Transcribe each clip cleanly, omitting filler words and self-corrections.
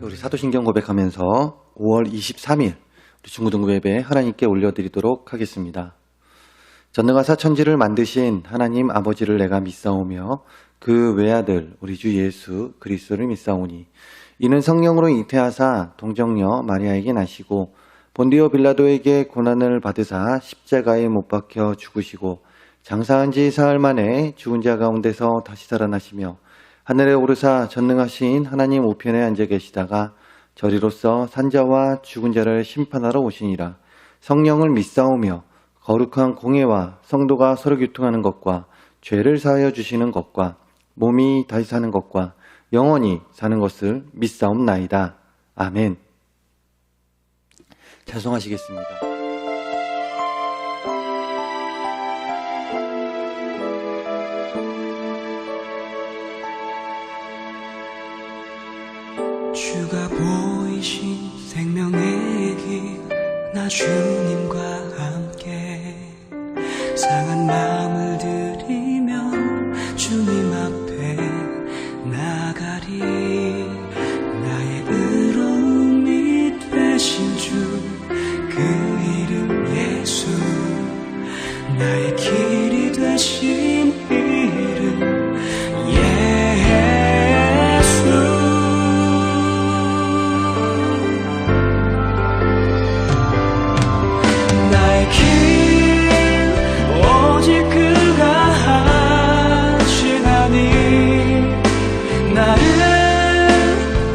우리 사도신경 고백하면서 5월 23일 우리 중고등부 예배 하나님께 올려드리도록 하겠습니다. 전능하사 천지를 만드신 하나님 아버지를 내가 믿사오며 그 외아들 우리 주 예수 그리스도를 믿사오니 이는 성령으로 잉태하사 동정녀 마리아에게 나시고 본디오 빌라도에게 고난을 받으사 십자가에 못 박혀 죽으시고 장사한 지 사흘 만에 죽은 자 가운데서 다시 살아나시며 하늘에 오르사 전능하신 하나님 우편에 앉아 계시다가 저리로서 산자와 죽은 자를 심판하러 오시니라. 성령을 믿사오며 거룩한 공예와 성도가 서로 교통하는 것과 죄를 사하여 주시는 것과 몸이 다시 사는 것과 영원히 사는 것을 믿사옵나이다. 아멘. 찬송하시겠습니다. 주가 보이신 생명의 길 나 주님과 함께 상한 마음을 들이며 주님 앞에 나가리. 나의 의로움이 되신 주 그 이름 예수 나의 길이 되신 이름 예수. 나의 길 오직 그가 하시나니 나를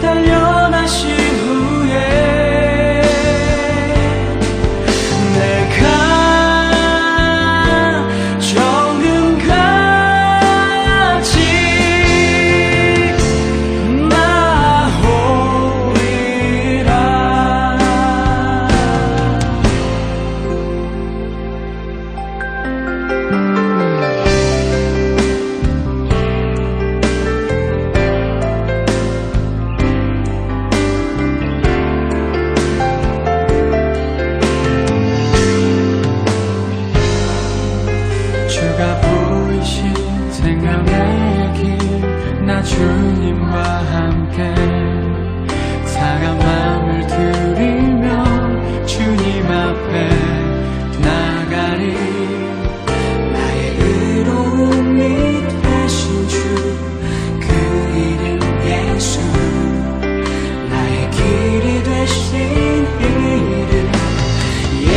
단련하신 후에 내가 정금같이 나오리라. 주가 보이신 생명의 길 나 주님과 함께 상한 마음을 들이며 주님 앞에 나가리. 나의 의로움이 되신 주 그 이름 예수 나의 길이 되신 이름 예수.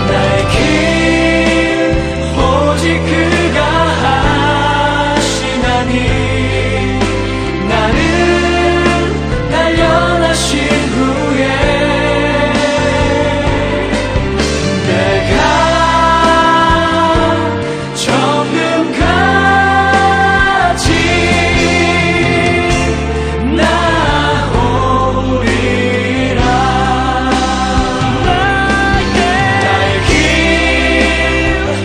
나의 길 오직 그가 하시나니 나를 단련하신 후에 내가 정금같이 나오리라. 나의 길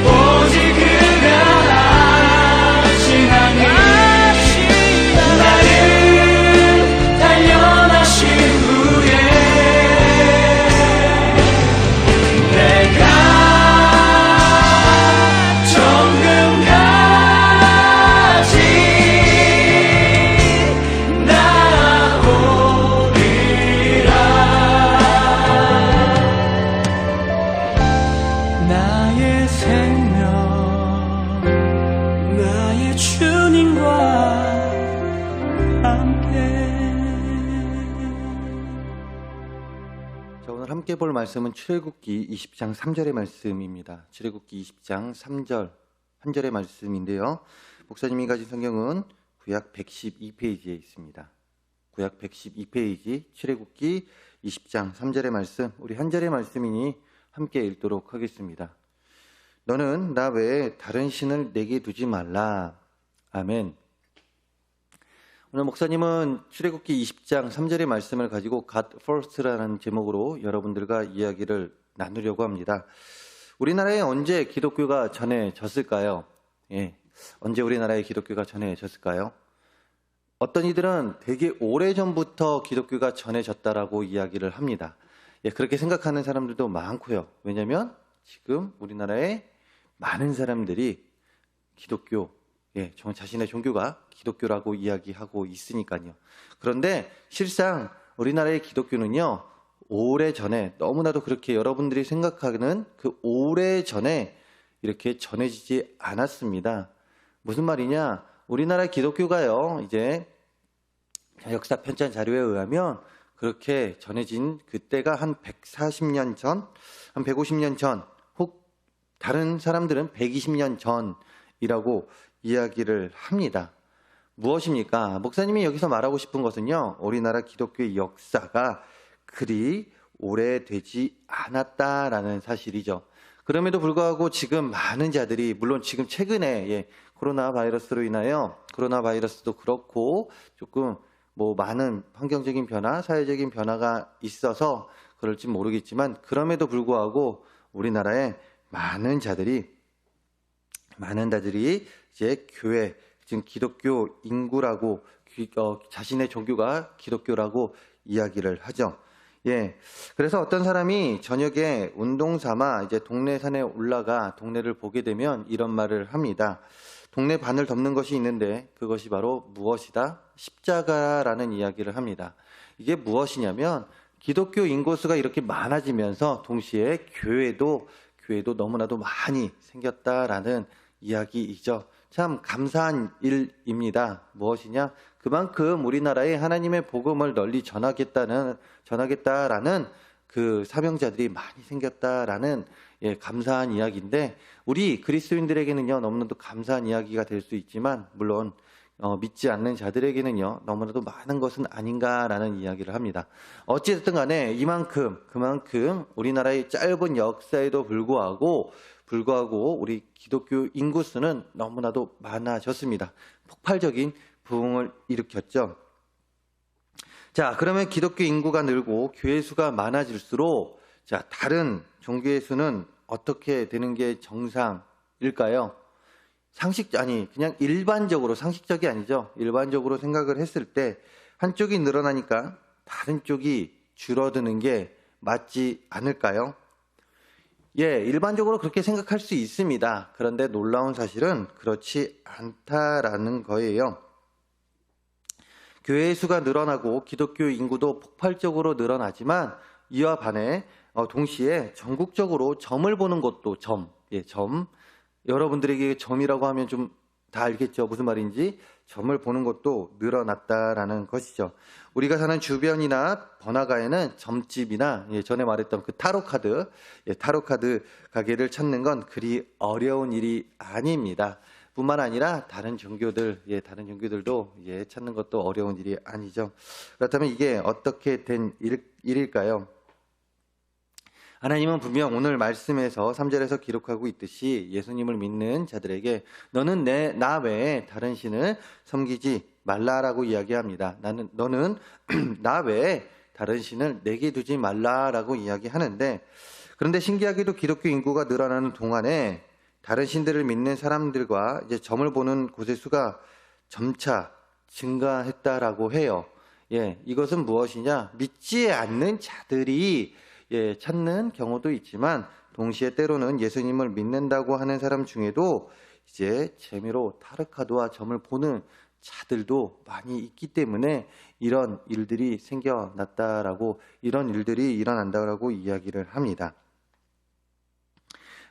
오직 그가 하시나니 나를 단련하신 후에 내가 정금같이 나오리라. 나의 생명 나의 주님과 함께. 자, 오늘 함께 볼 말씀은 출애굽기 20장 3절의 말씀입니다. 출애굽기 20장 3절 한 절의 말씀인데요. 목사님이 가진 성경은 구약 112페이지에 있습니다. 구약 112페이지 출애굽기 20장 3절의 말씀, 우리 한 절의 말씀이니 함께 읽도록 하겠습니다. 너는 나 외에 다른 신을 내게 두지 말라. 아멘. 오늘 목사님은 출애굽기 20장 3절의 말씀을 가지고 God First라는 제목으로 여러분들과 이야기를 나누려고 합니다. 우리나라에 언제 기독교가 전해졌을까요? 언제 우리나라에 기독교가 전해졌을까요? 어떤 이들은 되게 오래전부터 기독교가 전해졌다라고 이야기를 합니다. 그렇게 생각하는 사람들도 많고요. 왜냐하면 지금 우리나라에 많은 사람들이 기독교, 자신의 종교가 기독교라고 이야기하고 있으니까요. 그런데 실상 우리나라의 기독교는요, 오래전에, 너무나도 그렇게 여러분들이 생각하는 그 오래전에 이렇게 전해지지 않았습니다. 무슨 말이냐? 우리나라 기독교가요, 이제 역사 편찬 자료에 의하면 그렇게 전해진 그때가 한 140년 전, 한 150년 전, 혹 다른 사람들은 120년 전이라고 이야기를 합니다. 무엇입니까? 목사님이 여기서 말하고 싶은 것은요, 우리나라 기독교의 역사가 그리 오래되지 않았다라는 사실이죠. 그럼에도 불구하고 지금 많은 자들이, 물론 지금 최근에 코로나 바이러스로 인하여, 코로나 바이러스도 그렇고 조금 많은 환경적인 변화, 사회적인 변화가 있어서 그럴지 모르겠지만, 그럼에도 불구하고 우리나라에 많은 자들이 이제 교회, 지금 기독교 인구라고, 자신의 종교가 기독교라고 이야기를 하죠. 그래서 어떤 사람이 저녁에 운동 삼아 이제 동네 산에 올라가 동네를 보게 되면 이런 말을 합니다. 동네 반을 덮는 것이 있는데 그것이 바로 무엇이다? 십자가라는 이야기를 합니다. 이게 무엇이냐면, 기독교 인구수가 이렇게 많아지면서 동시에 교회도 너무나도 많이 생겼다라는 이야기이죠. 참 감사한 일입니다. 무엇이냐? 그만큼 우리나라에 하나님의 복음을 널리 전하겠다라는 그 사명자들이 많이 생겼다라는 감사한 이야기인데, 우리 그리스도인들에게는요, 너무나도 감사한 이야기가 될 수 있지만, 물론 믿지 않는 자들에게는요, 너무나도 많은 것은 아닌가라는 이야기를 합니다. 어찌됐든 간에 그만큼 우리나라의 짧은 역사에도 불구하고 우리 기독교 인구수는 너무나도 많아졌습니다. 폭발적인 부흥을 일으켰죠. 자, 그러면 기독교 인구가 늘고 교회 수가 많아질수록, 자, 다른 종교의 수는 어떻게 되는 게 정상일까요? 그냥 일반적으로, 상식적이 아니죠. 일반적으로 생각을 했을 때 한쪽이 늘어나니까 다른 쪽이 줄어드는 게 맞지 않을까요? 일반적으로 그렇게 생각할 수 있습니다. 그런데 놀라운 사실은 그렇지 않다라는 거예요. 교회의 수가 늘어나고 기독교 인구도 폭발적으로 늘어나지만, 이와 반해 동시에 전국적으로 점을 보는 것도 점. 여러분들에게 점이라고 하면 좀 다 알겠죠? 무슨 말인지. 점을 보는 것도 늘어났다라는 것이죠. 우리가 사는 주변이나 번화가에는 점집이나, 전에 말했던 그 타로카드 가게를 찾는 건 그리 어려운 일이 아닙니다. 뿐만 아니라 다른 종교들도 찾는 것도 어려운 일이 아니죠. 그렇다면 이게 어떻게 된 일일까요? 하나님은 분명 오늘 말씀에서 3절에서 기록하고 있듯이 예수님을 믿는 자들에게 너는 나 외에 다른 신을 섬기지 말라라고 이야기합니다. 너는 나 외에 다른 신을 내게 두지 말라라고 이야기하는데, 그런데 신기하게도 기독교 인구가 늘어나는 동안에 다른 신들을 믿는 사람들과 이제 점을 보는 곳의 수가 점차 증가했다라고 해요. 이것은 무엇이냐? 믿지 않는 자들이 찾는 경우도 있지만, 동시에 때로는 예수님을 믿는다고 하는 사람 중에도 이제 재미로 타로카드와 점을 보는 자들도 많이 있기 때문에 이런 일들이 이런 일들이 일어난다고 이야기를 합니다.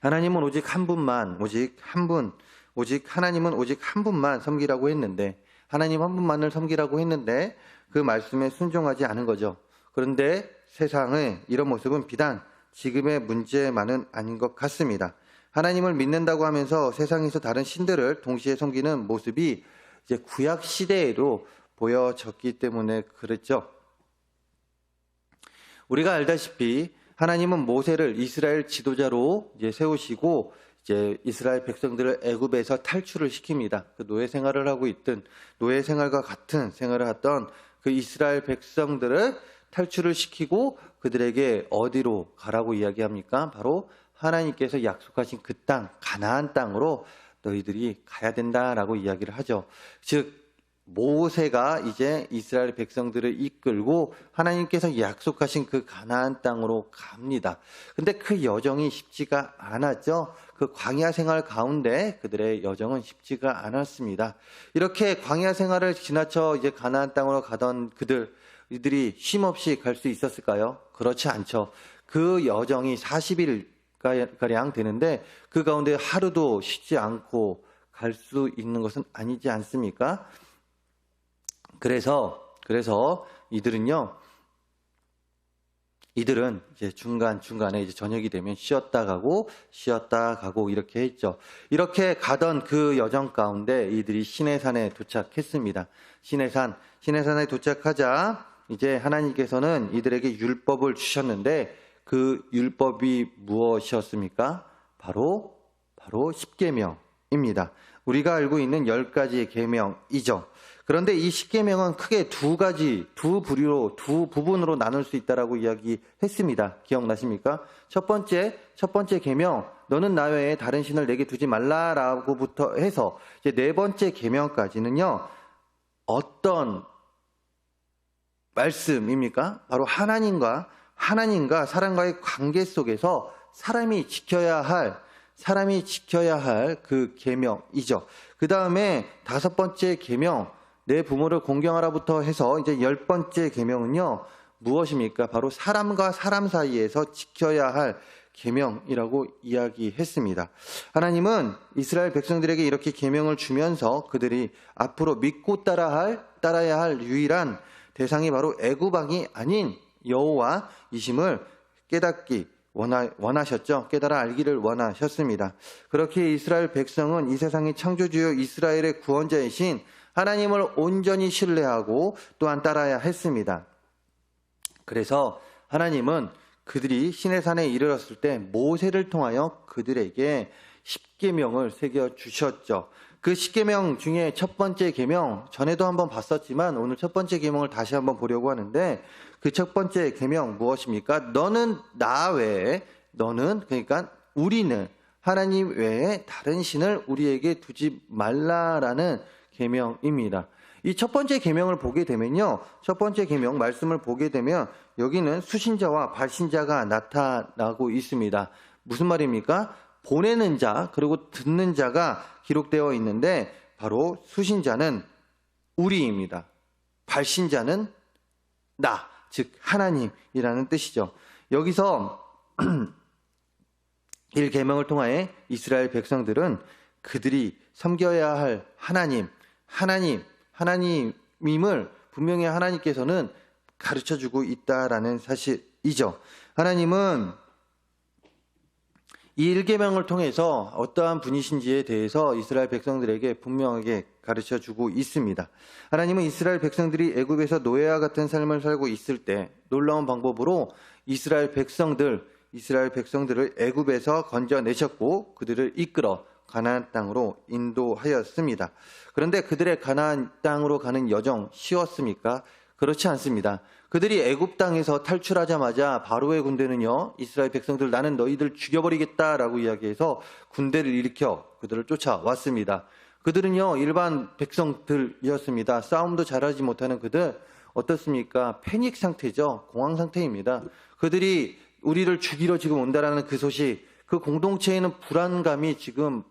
하나님은 오직 하나님은 오직 한 분만 섬기라고 했는데, 하나님 한 분만을 섬기라고 했는데 그 말씀에 순종하지 않은 거죠. 그런데 세상의 이런 모습은 비단 지금의 문제만은 아닌 것 같습니다. 하나님을 믿는다고 하면서 세상에서 다른 신들을 동시에 섬기는 모습이 이제 구약 시대에도 보여졌기 때문에 그랬죠. 우리가 알다시피 하나님은 모세를 이스라엘 지도자로 이제 세우시고 이제 이스라엘 백성들을 애굽에서 탈출을 시킵니다. 그 노예 생활과 같은 생활을 했던 그 이스라엘 백성들을 탈출을 시키고 그들에게 어디로 가라고 이야기합니까? 바로 하나님께서 약속하신 그 땅, 가나안 땅으로 너희들이 가야 된다라고 이야기를 하죠. 즉 모세가 이제 이스라엘 백성들을 이끌고 하나님께서 약속하신 그 가나안 땅으로 갑니다. 근데 그 여정이 쉽지가 않았죠. 그 광야 생활 가운데 그들의 여정은 쉽지가 않았습니다. 이렇게 광야 생활을 지나쳐 이제 가나안 땅으로 가던 이들이 쉼없이 갈 수 있었을까요? 그렇지 않죠. 그 여정이 40일 가량 되는데 그 가운데 하루도 쉬지 않고 갈 수 있는 것은 아니지 않습니까? 그래서 이들은 이제 중간에 이제 저녁이 되면 쉬었다 가고 이렇게 했죠. 이렇게 가던 그 여정 가운데 이들이 시내산에 도착했습니다. 시내산에 도착하자 이제 하나님께서는 이들에게 율법을 주셨는데 그 율법이 무엇이었습니까? 바로 십계명입니다. 우리가 알고 있는 10가지의 계명이죠. 그런데 이 십계명은 크게 두 부분으로 나눌 수 있다라고 이야기했습니다. 기억나십니까? 첫 번째 계명, 너는 나 외에 다른 신을 내게 두지 말라라고부터 해서 이제 네 번째 계명까지는요. 어떤 말씀입니까? 바로 하나님과 사람과의 관계 속에서 사람이 지켜야 할 그 계명이죠. 그 다음에 5번째 계명, 내 부모를 공경하라부터 해서 이제 10번째 계명은요, 무엇입니까? 바로 사람과 사람 사이에서 지켜야 할 계명이라고 이야기했습니다. 하나님은 이스라엘 백성들에게 이렇게 계명을 주면서 그들이 앞으로 믿고 따라야 할 유일한 대상이 바로 애굽 왕이 아닌 여호와이심을 깨닫기 원하셨죠. 깨달아 알기를 원하셨습니다. 그렇게 이스라엘 백성은 이 세상의 창조주요 이스라엘의 구원자이신 하나님을 온전히 신뢰하고 또한 따라야 했습니다. 그래서 하나님은 그들이 시내산에 이르렀을 때 모세를 통하여 그들에게 십계명을 새겨 주셨죠. 그 십계명 중에 첫 번째 계명, 전에도 한번 봤었지만 오늘 첫 번째 계명을 다시 한번 보려고 하는데 그 첫 번째 계명 무엇입니까? 그러니까 우리는 하나님 외에 다른 신을 우리에게 두지 말라라는 계명입니다. 이 첫 번째 계명을 보게 되면요. 첫 번째 계명 말씀을 보게 되면 여기는 수신자와 발신자가 나타나고 있습니다. 무슨 말입니까? 보내는 자 그리고 듣는 자가 기록되어 있는데 바로 수신자는 우리입니다. 발신자는 나, 즉 하나님이라는 뜻이죠. 여기서 1계명을 통하여 이스라엘 백성들은 그들이 섬겨야 할 하나님임을 분명히 하나님께서는 가르쳐주고 있다라는 사실이죠. 하나님은 이 1계명을 통해서 어떠한 분이신지에 대해서 이스라엘 백성들에게 분명하게 가르쳐주고 있습니다. 하나님은 이스라엘 백성들이 애굽에서 노예와 같은 삶을 살고 있을 때 놀라운 방법으로 이스라엘 백성들을 애굽에서 건져내셨고 그들을 이끌어 가나안 땅으로 인도하였습니다. 그런데 그들의 가나안 땅으로 가는 여정 쉬웠습니까? 그렇지 않습니다. 그들이 애굽 땅에서 탈출하자마자 바로의 군대는요, 이스라엘 백성들 나는 너희들 죽여버리겠다라고 이야기해서 군대를 일으켜 그들을 쫓아왔습니다. 그들은요, 일반 백성들이었습니다. 싸움도 잘하지 못하는 그들, 어떻습니까? 패닉 상태죠. 공황 상태입니다. 그들이 우리를 죽이러 지금 온다라는 그 소식, 그 공동체에는 불안감이 지금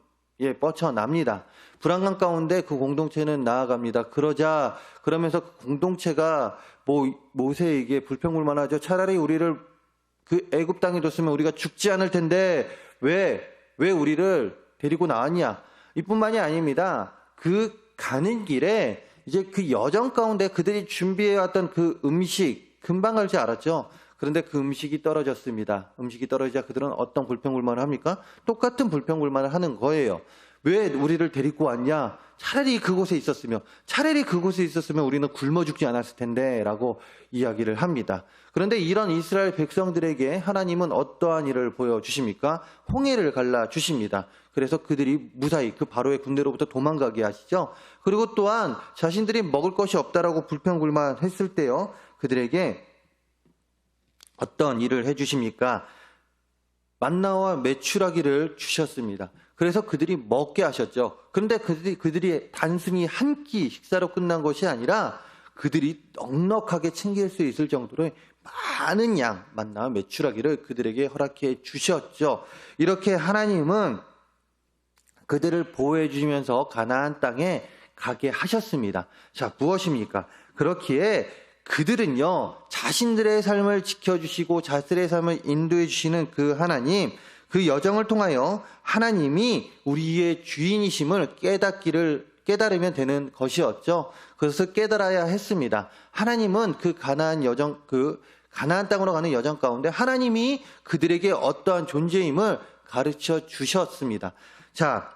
뻗쳐납니다. 불안감 가운데 그 공동체는 나아갑니다. 그러면서 그 공동체가 모세에게 불평불만하죠. 차라리 우리를 그 애굽 땅에 뒀으면 우리가 죽지 않을 텐데 왜 우리를 데리고 나왔냐? 이뿐만이 아닙니다. 그 가는 길에 이제 그 여정 가운데 그들이 준비해왔던 그 음식 금방 갈 줄 알았죠. 그런데 그 음식이 떨어졌습니다. 음식이 떨어지자 그들은 어떤 불평불만을 합니까? 똑같은 불평불만을 하는 거예요. 왜 우리를 데리고 왔냐? 차라리 그곳에 있었으면 우리는 굶어 죽지 않았을 텐데 라고 이야기를 합니다. 그런데 이런 이스라엘 백성들에게 하나님은 어떠한 일을 보여주십니까? 홍해를 갈라주십니다. 그래서 그들이 무사히 그 바로의 군대로부터 도망가게 하시죠. 그리고 또한 자신들이 먹을 것이 없다라고 불평불만했을 때요. 그들에게 어떤 일을 해주십니까? 만나와 메추라기를 주셨습니다. 그래서 그들이 먹게 하셨죠. 그런데 그들이 단순히 한 끼 식사로 끝난 것이 아니라 그들이 넉넉하게 챙길 수 있을 정도로 많은 양 만나 매출하기를 그들에게 허락해 주셨죠. 이렇게 하나님은 그들을 보호해 주시면서 가나안 땅에 가게 하셨습니다. 자, 무엇입니까? 그렇기에 그들은요, 자신들의 삶을 지켜주시고 자신의 삶을 인도해 주시는 그 하나님, 그 여정을 통하여 하나님이 우리의 주인이심을 깨달으면 되는 것이었죠. 그것을 깨달아야 했습니다. 하나님은 그 가나안 땅으로 가는 여정 가운데 하나님이 그들에게 어떠한 존재임을 가르쳐 주셨습니다. 자,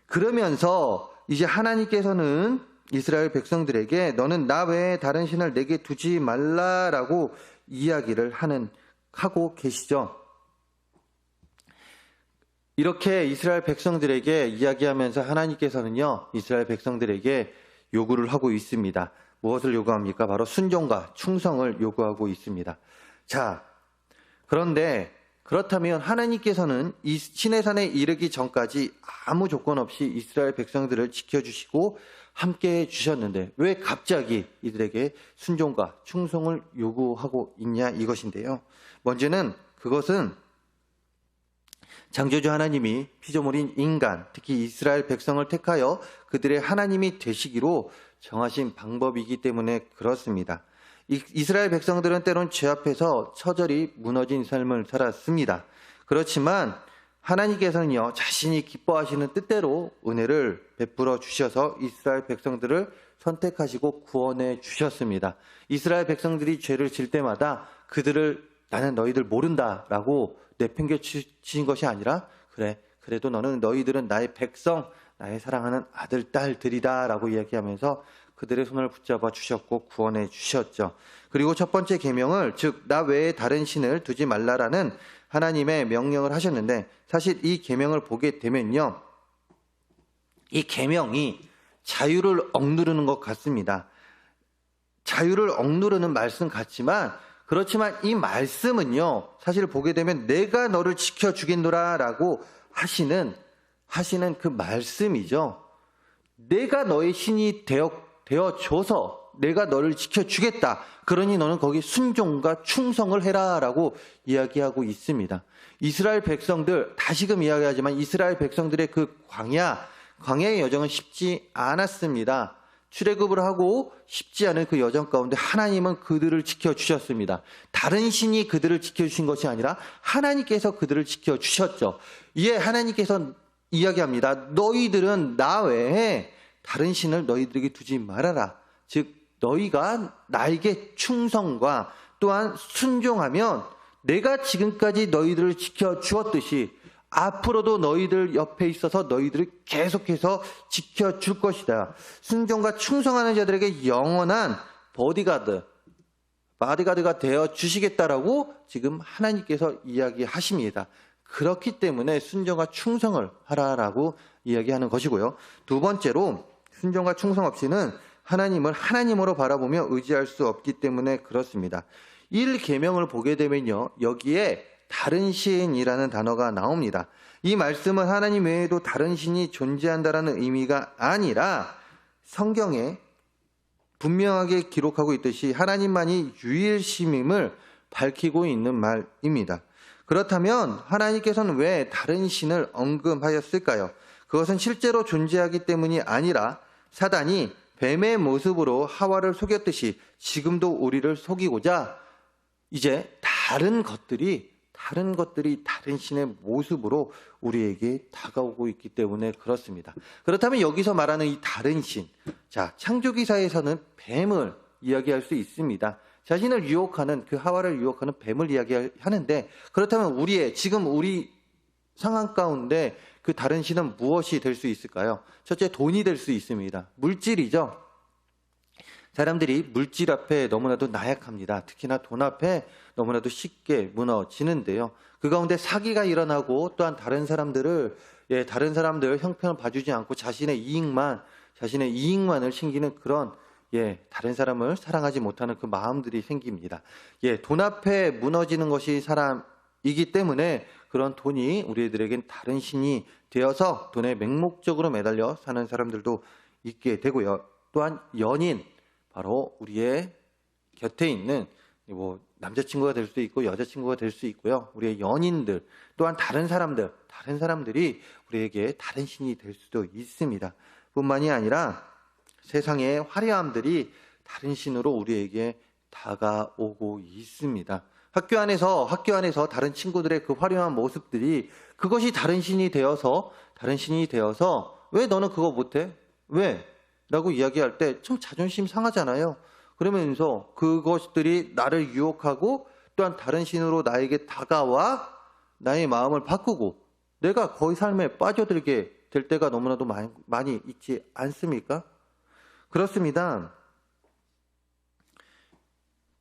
그러면서 이제 하나님께서는 이스라엘 백성들에게 너는 나 외에 다른 신을 내게 두지 말라라고 이야기를 하고 계시죠. 이렇게 이스라엘 백성들에게 이야기하면서 하나님께서는요, 이스라엘 백성들에게 요구를 하고 있습니다. 무엇을 요구합니까? 바로 순종과 충성을 요구하고 있습니다. 자, 그런데 그렇다면 하나님께서는 이 시내산에 이르기 전까지 아무 조건 없이 이스라엘 백성들을 지켜주시고 함께해 주셨는데 왜 갑자기 이들에게 순종과 충성을 요구하고 있냐 이것인데요. 먼저는 그것은 창조주 하나님이 피조물인 인간, 특히 이스라엘 백성을 택하여 그들의 하나님이 되시기로 정하신 방법이기 때문에 그렇습니다. 이스라엘 백성들은 때론 죄 앞에서 처절히 무너진 삶을 살았습니다. 그렇지만 하나님께서는요, 자신이 기뻐하시는 뜻대로 은혜를 베풀어 주셔서 이스라엘 백성들을 선택하시고 구원해 주셨습니다. 이스라엘 백성들이 죄를 질 때마다 그들을 나는 너희들 모른다라고 내팽겨 치신 것이 아니라 그래도 너희들은 나의 백성, 나의 사랑하는 아들, 딸들이다라고 이야기하면서 그들의 손을 붙잡아 주셨고 구원해 주셨죠. 그리고 첫 번째 계명을 즉 나 외에 다른 신을 두지 말라라는 하나님의 명령을 하셨는데 사실 이 계명을 보게 되면요. 이 계명이 자유를 억누르는 것 같습니다. 자유를 억누르는 말씀 같지만 그렇지만 이 말씀은요. 사실 보게 되면 내가 너를 지켜주겠노라라고 하시는 그 말씀이죠. 내가 너의 신이 되어줘서 내가 너를 지켜주겠다. 그러니 너는 거기 순종과 충성을 해라라고 이야기하고 있습니다. 이스라엘 백성들, 다시금 이야기하지만 이스라엘 백성들의 그 광야의 여정은 쉽지 않았습니다. 출애굽을 하고 쉽지 않은 그 여정 가운데 하나님은 그들을 지켜주셨습니다. 다른 신이 그들을 지켜주신 것이 아니라 하나님께서 그들을 지켜주셨죠. 이에 하나님께서 이야기합니다. 너희들은 나 외에 다른 신을 너희들에게 두지 말아라. 즉 너희가 나에게 충성과 또한 순종하면 내가 지금까지 너희들을 지켜주었듯이 앞으로도 너희들 옆에 있어서 너희들을 계속해서 지켜줄 것이다. 순종과 충성하는 자들에게 영원한 바디가드가 되어 주시겠다라고 지금 하나님께서 이야기하십니다. 그렇기 때문에 순종과 충성을 하라라고 이야기하는 것이고요. 두 번째로 순종과 충성 없이는 하나님을 하나님으로 바라보며 의지할 수 없기 때문에 그렇습니다. 1계명을 보게 되면요. 여기에 다른 신이라는 단어가 나옵니다. 이 말씀은 하나님 외에도 다른 신이 존재한다라는 의미가 아니라 성경에 분명하게 기록하고 있듯이 하나님만이 유일심임을 밝히고 있는 말입니다. 그렇다면 하나님께서는 왜 다른 신을 언급하였을까요? 그것은 실제로 존재하기 때문이 아니라 사단이 뱀의 모습으로 하와를 속였듯이 지금도 우리를 속이고자 이제 다른 것들이 다른 신의 모습으로 우리에게 다가오고 있기 때문에 그렇습니다. 그렇다면 여기서 말하는 이 다른 신, 자, 창조기사에서는 뱀을 이야기할 수 있습니다. 자신을 유혹하는 그 하와를 유혹하는 뱀을 이야기하는데 그렇다면 지금 우리 상황 가운데 그 다른 신은 무엇이 될 수 있을까요? 첫째, 돈이 될 수 있습니다. 물질이죠. 사람들이 물질 앞에 너무나도 나약합니다. 특히나 돈 앞에 너무나도 쉽게 무너지는데요. 그 가운데 사기가 일어나고 또한 다른 사람들 형편을 봐주지 않고 자신의 이익만을 챙기는 그런 다른 사람을 사랑하지 못하는 그 마음들이 생깁니다. 돈 앞에 무너지는 것이 이기 때문에 그런 돈이 우리들에겐 다른 신이 되어서 돈에 맹목적으로 매달려 사는 사람들도 있게 되고요. 또한 연인, 바로 우리의 곁에 있는 남자친구가 될 수도 있고 여자친구가 될 수 있고요. 우리의 연인들, 또한 다른 사람들이 우리에게 다른 신이 될 수도 있습니다. 뿐만이 아니라 세상의 화려함들이 다른 신으로 우리에게 다가오고 있습니다. 학교 안에서 다른 친구들의 그 화려한 모습들이 그것이 다른 신이 되어서 왜 너는 그거 못해? 왜? 라고 이야기할 때 좀 자존심 상하잖아요. 그러면서 그것들이 나를 유혹하고 또한 다른 신으로 나에게 다가와 나의 마음을 바꾸고 내가 거의 삶에 빠져들게 될 때가 너무나도 많이 있지 않습니까? 그렇습니다.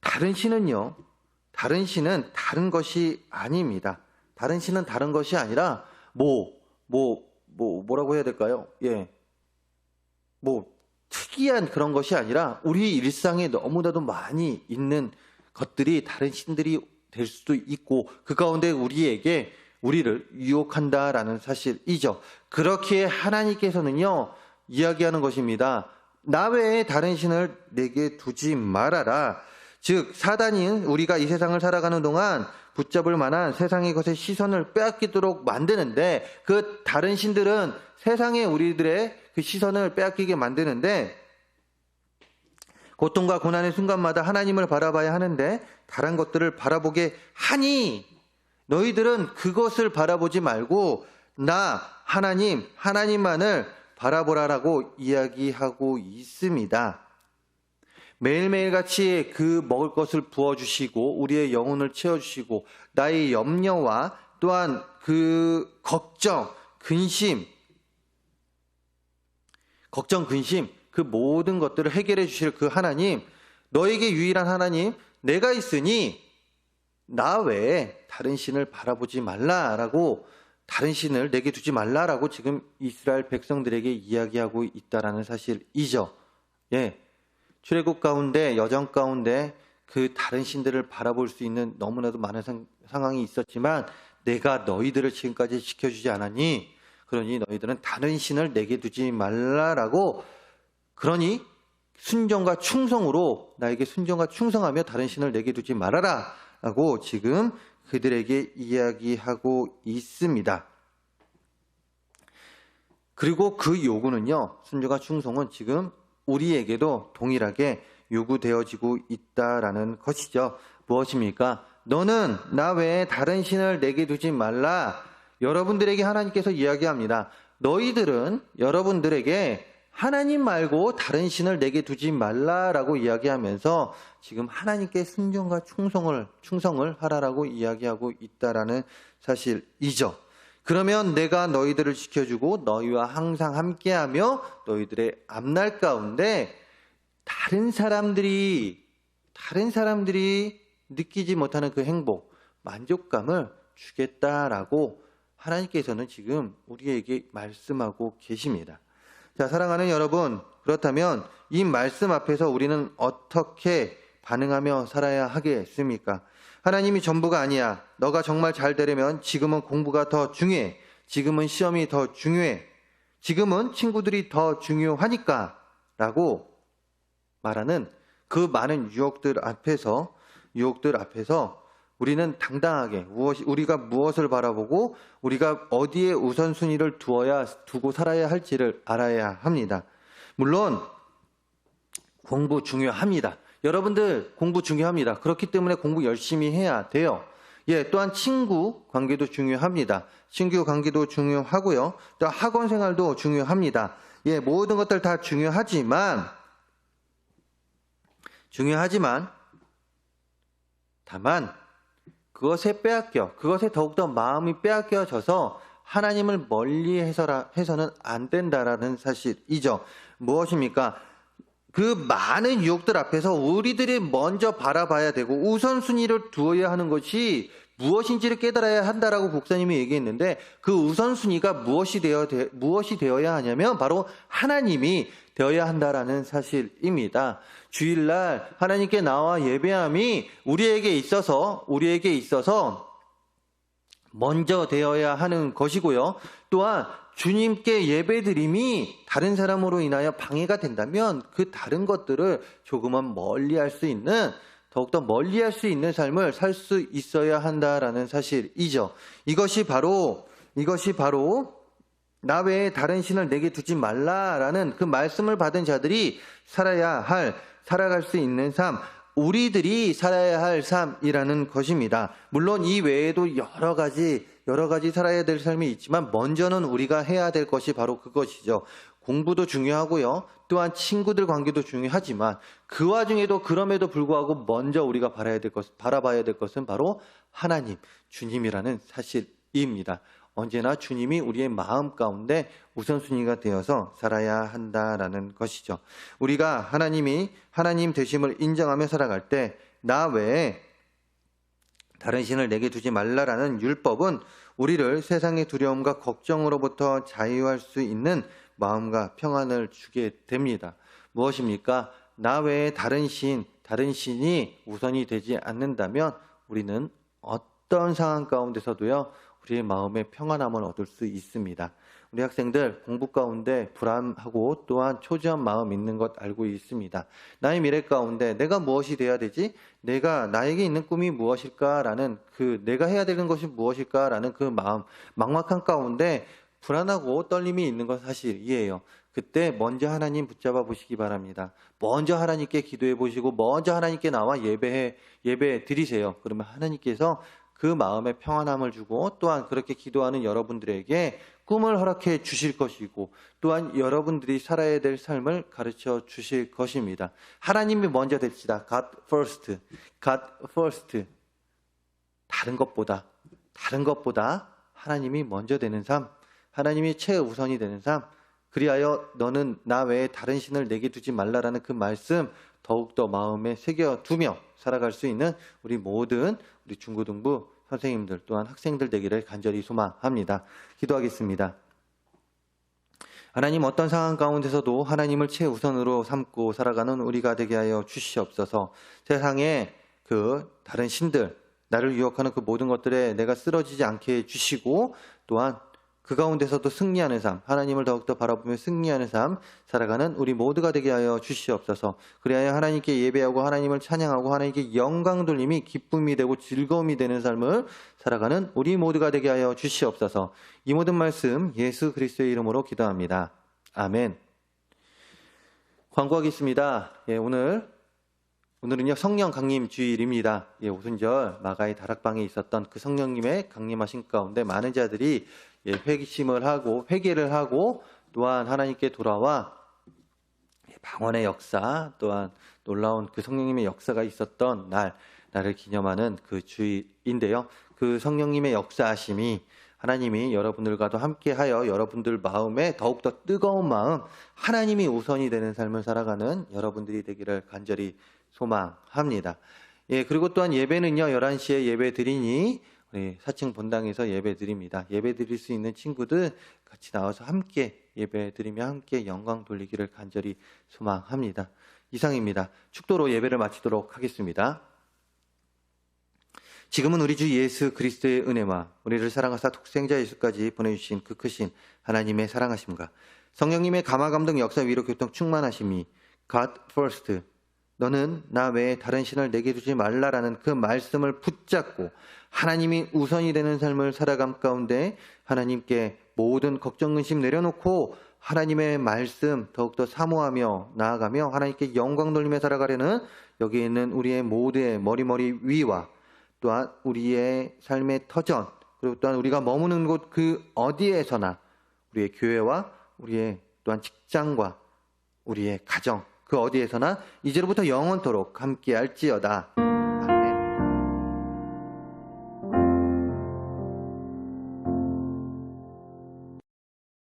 다른 신은 다른 것이 아닙니다. 다른 신은 다른 것이 아니라 뭐라고 해야 될까요? 특이한 그런 것이 아니라 우리 일상에 너무나도 많이 있는 것들이 다른 신들이 될 수도 있고 그 가운데 우리를 유혹한다라는 사실이죠. 그렇기에 하나님께서는요 이야기하는 것입니다. 나 외에 다른 신을 내게 두지 말아라. 즉 사단이 우리가 이 세상을 살아가는 동안 붙잡을 만한 세상의 것에 시선을 빼앗기도록 만드는데 그 다른 신들은 세상에 우리들의 그 시선을 빼앗기게 만드는데 고통과 고난의 순간마다 하나님을 바라봐야 하는데 다른 것들을 바라보게 하니 너희들은 그것을 바라보지 말고 나 하나님만을 바라보라라고 이야기하고 있습니다. 매일매일 같이 그 먹을 것을 부어주시고 우리의 영혼을 채워주시고 나의 염려와 또한 그 걱정, 근심 그 모든 것들을 해결해 주실 그 하나님, 너에게 유일한 하나님, 내가 있으니 나 외에 다른 신을 바라보지 말라라고 다른 신을 내게 두지 말라라고 지금 이스라엘 백성들에게 이야기하고 있다라는 사실이죠. 출애굽 가운데 여정 가운데 그 다른 신들을 바라볼 수 있는 너무나도 많은 상황이 있었지만 내가 너희들을 지금까지 지켜주지 않았니? 그러니 너희들은 다른 신을 내게 두지 말라라고 그러니 순종과 충성으로 나에게 순종과 충성하며 다른 신을 내게 두지 말아라 라고 지금 그들에게 이야기하고 있습니다. 그리고 그 요구는요, 순종과 충성은 지금 우리에게도 동일하게 요구되어지고 있다라는 것이죠. 무엇입니까? 너는 나 외에 다른 신을 내게 두지 말라. 여러분들에게 하나님께서 이야기합니다. 너희들은 여러분들에게 하나님 말고 다른 신을 내게 두지 말라라고 이야기하면서 지금 하나님께 순종과 충성을 하라라고 이야기하고 있다라는 사실이죠. 그러면 내가 너희들을 지켜주고 너희와 항상 함께하며 너희들의 앞날 가운데 다른 사람들이 느끼지 못하는 그 행복, 만족감을 주겠다라고 하나님께서는 지금 우리에게 말씀하고 계십니다. 자, 사랑하는 여러분, 그렇다면 이 말씀 앞에서 우리는 어떻게 반응하며 살아야 하겠습니까? 하나님이 전부가 아니야. 너가 정말 잘 되려면 지금은 공부가 더 중요해. 지금은 시험이 더 중요해. 지금은 친구들이 더 중요하니까 라고 말하는 그 많은 유혹들 앞에서 우리는 당당하게 우리가 무엇을 바라보고 우리가 어디에 우선순위를 두고 살아야 할지를 알아야 합니다. 물론 공부 중요합니다. 여러분들 공부 중요합니다. 그렇기 때문에 공부 열심히 해야 돼요. 또한 친구 관계도 중요합니다. 친구 관계도 중요하고요. 또 학원 생활도 중요합니다. 모든 것들 다 중요하지만 다만 그것에 더욱더 마음이 빼앗겨져서 하나님을 멀리 해서는 안 된다라는 사실이죠. 무엇입니까? 그 많은 유혹들 앞에서 우리들이 먼저 바라봐야 되고 우선순위를 두어야 하는 것이 무엇인지를 깨달아야 한다라고 목사님이 얘기했는데 그 우선순위가 무엇이 되어야 하냐면 바로 하나님이 되어야 한다라는 사실입니다. 주일날 하나님께 나와 예배함이 우리에게 있어서 먼저 되어야 하는 것이고요. 또한 주님께 예배드림이 다른 사람으로 인하여 방해가 된다면 그 다른 것들을 조금은 멀리할 수 있는, 더욱더 멀리할 수 있는 삶을 살 수 있어야 한다라는 사실이죠. 이것이 바로 나 외에 다른 신을 내게 두지 말라라는 그 말씀을 받은 자들이 살아갈 수 있는 삶, 우리들이 살아야 할 삶이라는 것입니다. 물론 이 외에도 여러 가지 살아야 될 삶이 있지만 먼저는 우리가 해야 될 것이 바로 그것이죠. 공부도 중요하고요. 또한 친구들 관계도 중요하지만 그 와중에도 그럼에도 불구하고 먼저 우리가 바라봐야 될 것은 바로 하나님, 주님이라는 사실입니다. 언제나 주님이 우리의 마음 가운데 우선순위가 되어서 살아야 한다라는 것이죠. 우리가 하나님 되심을 인정하며 살아갈 때 나 외에 다른 신을 내게 두지 말라라는 율법은 우리를 세상의 두려움과 걱정으로부터 자유할 수 있는 마음과 평안을 주게 됩니다. 무엇입니까? 나 외에 다른 신이 우선이 되지 않는다면 우리는 어떤 상황 가운데서도요, 우리의 마음의 평안함을 얻을 수 있습니다. 우리 학생들 공부 가운데 불안하고 또한 초조한 마음 있는 것 알고 있습니다. 나의 미래 가운데 내가 무엇이 돼야 되지? 나에게 있는 꿈이 무엇일까라는 내가 해야 되는 것이 무엇일까라는 그 마음, 막막한 가운데 불안하고 떨림이 있는 건 사실이에요. 그때 먼저 하나님 붙잡아 보시기 바랍니다. 먼저 하나님께 기도해 보시고 먼저 하나님께 나와 예배 드리세요. 그러면 하나님께서 그 마음에 평안함을 주고 또한 그렇게 기도하는 여러분들에게 꿈을 허락해 주실 것이고 또한 여러분들이 살아야 될 삶을 가르쳐 주실 것입니다. 하나님이 먼저 됩시다. God first. 다른 것보다 하나님이 먼저 되는 삶, 하나님이 최우선이 되는 삶, 그리하여 너는 나 외에 다른 신을 내게 두지 말라라는 그 말씀 더욱더 마음에 새겨두며 살아갈 수 있는 우리 중고등부 선생님들 또한 학생들 되기를 간절히 소망합니다. 기도하겠습니다. 하나님, 어떤 상황 가운데서도 하나님을 최우선으로 삼고 살아가는 우리가 되게 하여 주시옵소서. 세상에 다른 신들, 나를 유혹하는 그 모든 것들에 내가 쓰러지지 않게 해주시고 또한 그 가운데서도 승리하는 삶, 하나님을 더욱더 바라보며 승리하는 삶 살아가는 우리 모두가 되게 하여 주시옵소서. 그리하여 하나님께 예배하고 하나님을 찬양하고 하나님께 영광 돌림이 기쁨이 되고 즐거움이 되는 삶을 살아가는 우리 모두가 되게 하여 주시옵소서. 이 모든 말씀 예수 그리스도의 이름으로 기도합니다. 아멘. 광고하겠습니다. 오늘은요, 성령 강림 주일입니다. 오순절 마가의 다락방에 있었던 그 성령님의 강림하신 가운데 많은 자들이 회개를 하고 또한 하나님께 돌아와 방언의 역사 또한 놀라운 그 성령님의 역사가 있었던 날을 기념하는 그 주일인데요. 그 성령님의 역사하심이 하나님이 여러분들과도 함께하여 여러분들 마음에 더욱더 뜨거운 마음, 하나님이 우선이 되는 삶을 살아가는 여러분들이 되기를 간절히 소망합니다. 그리고 또한 예배는요, 11시에 예배 드리니 우리 4층 본당에서 예배 드립니다. 예배 드릴 수 있는 친구들 같이 나와서 함께 예배 드리며 함께 영광 돌리기를 간절히 소망합니다. 이상입니다. 축도로 예배를 마치도록 하겠습니다. 지금은 우리 주 예수 그리스도의 은혜와 우리를 사랑하사 독생자 예수까지 보내주신 그 크신 하나님의 사랑하심과 성령님의 감화감동 역사 위로 교통 충만하심이 God first, 너는 나 외에 다른 신을 내게 두지 말라라는 그 말씀을 붙잡고 하나님이 우선이 되는 삶을 살아감 가운데 하나님께 모든 걱정 근심 내려놓고 하나님의 말씀 더욱더 사모하며 나아가며 하나님께 영광 돌리며 살아가려는 여기 있는 우리의 모두의 머리 위와 또한 우리의 삶의 터전, 그리고 또한 우리가 머무는 곳 그 어디에서나 우리의 교회와 우리의 또한 직장과 우리의 가정 그 어디에서나 이제로부터 영원토록 함께할지어다.